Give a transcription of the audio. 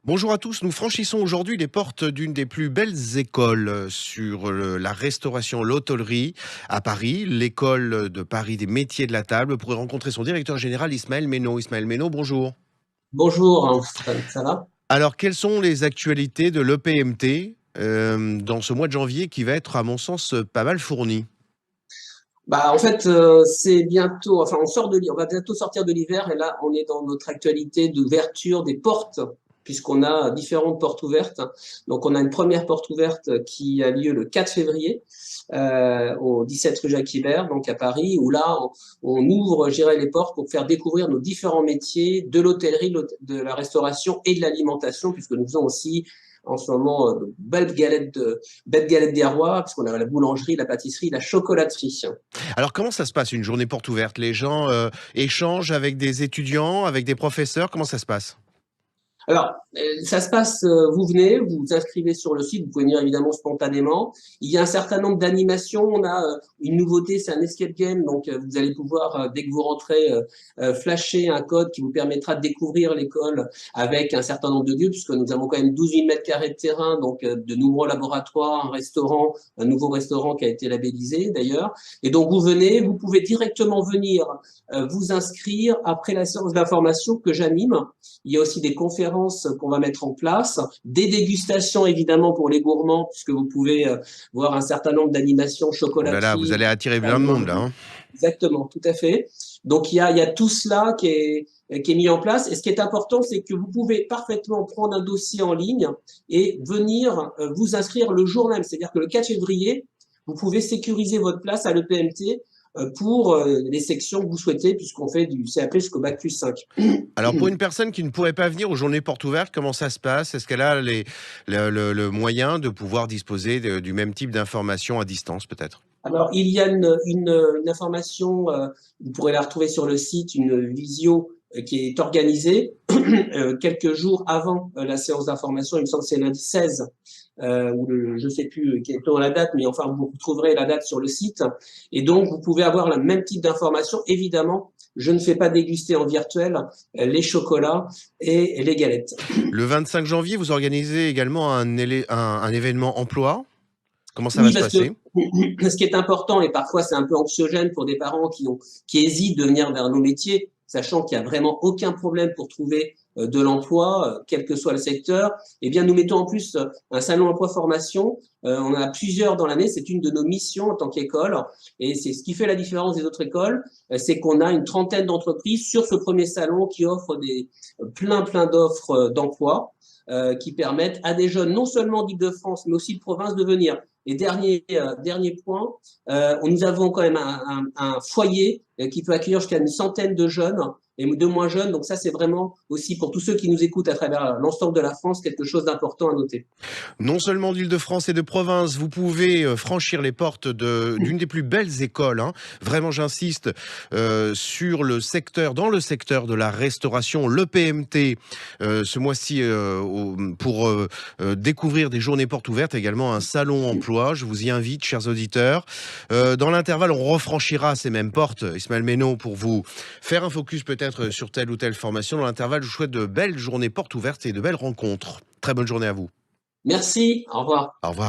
Bonjour à tous, nous franchissons aujourd'hui les portes d'une des plus belles écoles sur la restauration, l'hôtellerie à Paris, l'école de Paris des métiers de la table, pour y rencontrer son directeur général Ismaël Meynaud. Ismaël Meynaud, bonjour. Bonjour, hein, ça va? Alors, quelles sont les actualités de l'EPMT dans ce mois de janvier qui va être, à mon sens, pas mal fourni? C'est bientôt, enfin, on va bientôt sortir de l'hiver et là, on est dans notre actualité d'ouverture des portes, puisqu'on a différentes portes ouvertes. Donc, on a une première porte ouverte qui a lieu le 4 février au 17 rue Jacques-Ibert, donc à Paris, où là, on ouvre, je dirais, les portes pour faire découvrir nos différents métiers de l'hôtellerie, de la restauration et de l'alimentation, puisque nous faisons aussi en ce moment de belles galettes des rois, puisqu'on a la boulangerie, la pâtisserie, la chocolaterie. Alors, comment ça se passe une journée porte ouverte? Les gens échangent avec des étudiants, avec des professeurs? Comment ça se passe? Alors, ça se passe, vous venez, vous vous inscrivez sur le site, vous pouvez venir évidemment spontanément. Il y a un certain nombre d'animations. On a une nouveauté, c'est un escape game. Donc, vous allez pouvoir, dès que vous rentrez, flasher un code qui vous permettra de découvrir l'école avec un certain nombre de lieux, puisque nous avons quand même 12 000 mètres carrés de terrain, donc de nombreux laboratoires, un restaurant, un nouveau restaurant qui a été labellisé d'ailleurs. Et donc, vous venez, vous pouvez directement venir vous inscrire après la séance d'information que j'anime. Il y a aussi des conférences qu'on va mettre en place, des dégustations évidemment pour les gourmands, puisque vous pouvez voir un certain nombre d'animations, Oh là là, vous chocolaterie, allez attirer plein de monde là, boulangerie. hein. Exactement, tout à fait. Donc il y a tout cela qui est mis en place. Et ce qui est important, c'est que vous pouvez parfaitement prendre un dossier en ligne et venir vous inscrire le jour même. C'est-à-dire que le 4 février, vous pouvez sécuriser votre place à l'EPMT pour les sections que vous souhaitez, puisqu'on fait du CAP jusqu'au bac plus 5. Alors pour une personne qui ne pourrait pas venir aux journées portes ouvertes, comment ça se passe? Est-ce qu'elle a le moyen de pouvoir disposer du même type d'informations à distance peut-être? Alors, il y a une information, vous pourrez la retrouver sur le site, une visio qui est organisée quelques jours avant la séance d'information. Il me semble que c'est lundi 16, je ne sais plus quelle est la date, mais enfin, vous trouverez la date sur le site. Et donc, vous pouvez avoir le même type d'information. Évidemment, je ne fais pas déguster en virtuel les chocolats et les galettes. Le 25 janvier, vous organisez également un événement emploi. Comment ça va Oui, se parce que passer? ce qui est important, et parfois c'est un peu anxiogène pour des parents qui hésitent de venir vers nos métiers, sachant qu'il n'y a vraiment aucun problème pour trouver de l'emploi, quel que soit le secteur, eh bien nous mettons en plus un salon emploi formation. On en a plusieurs dans l'année, c'est une de nos missions en tant qu'école, et c'est ce qui fait la différence des autres écoles, c'est qu'on a une trentaine d'entreprises sur ce premier salon qui offrent plein d'offres d'emploi qui permettent à des jeunes, non seulement d'Île-de-France, mais aussi de province, de venir. Et dernier point, nous avons quand même un foyer qui peut accueillir jusqu'à une centaine de jeunes et de moins jeunes. Donc ça, c'est vraiment aussi pour tous ceux qui nous écoutent à travers l'ensemble de la France, quelque chose d'important à noter. Non seulement d'Île-de-France et de province, vous pouvez franchir les portes d'une des plus belles écoles, hein. Vraiment, j'insiste sur dans le secteur de la restauration, le PMT, ce mois-ci, pour découvrir des journées portes ouvertes, également un salon emploi. Je vous y invite, chers auditeurs. Dans l'intervalle, on refranchira ces mêmes portes, Ismaël Meynaud, pour vous faire un focus peut-être sur telle ou telle formation. Dans l'intervalle, je vous souhaite de belles journées portes ouvertes et de belles rencontres. Très bonne journée à vous. Merci, au revoir. Au revoir.